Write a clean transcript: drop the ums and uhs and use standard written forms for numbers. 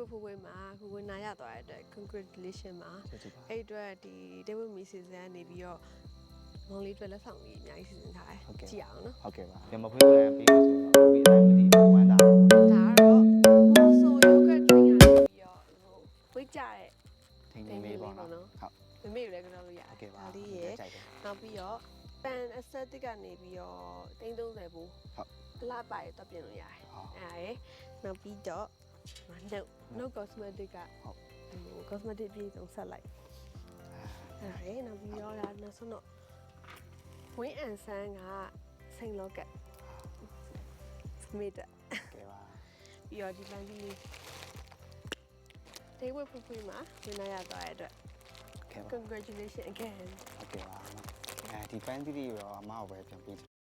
David ဖွေးဖွေးမှာကိုဝင်နာရသွားတဲ့အတွက် congratulation ပါအဲ့အတွက်ဒီ David မီစီဇန်ကနေပြီးတော့မောင်လေးအတွက်လက်ဆောင်ကြီးအများကြီးစီစဉ်ထားတယ်ကြည့်အောင်နော်ဟုတ်ကဲ့ပါပြန်မဖွေးပြန်ပြီးလို့ဆိုတော့ပြီးအတိုင်းမသိဝမ်းသာဒါကတော့ဆိုယောဂတ် drink ရပြီးတော့ဝိတ်ကြတဲ့ထိန်ထိန်လေးပေါ့နော်ဟုတ်မမေလည်းကတော့လို့ရတယ် ဟုတ်ကဲ့ပါဒါလေးရယ်နောက်ပြီးတော့ pan aesthetic ကနေပြီးတော့330ဘူးဟုတ်အလားပါရတော့ပြင်လို့ရတယ်အဲ့ရယ်နောက်ပြီးတော့no cosmetic ကဟုတ် cosmetic ပြည့်စုံဆက်လိုက်အဲ့ရယ်နောက်ပြီးတော့ဒါနောက်ဆုံးတော့ဝင်းအန်ဆန်းကစိန်လောကတ်မိတာကဲပါပြီးတော့ဒီပန်းကြီးဒေးဝဖွေးဖွေးမှာဝင်လာရသွားတဲ့အတွက် congratulations again ဟုတ်ကဲ့ပါဒီပန်းသီးတွေရောအမကိုပဲပြန်ပေးချင်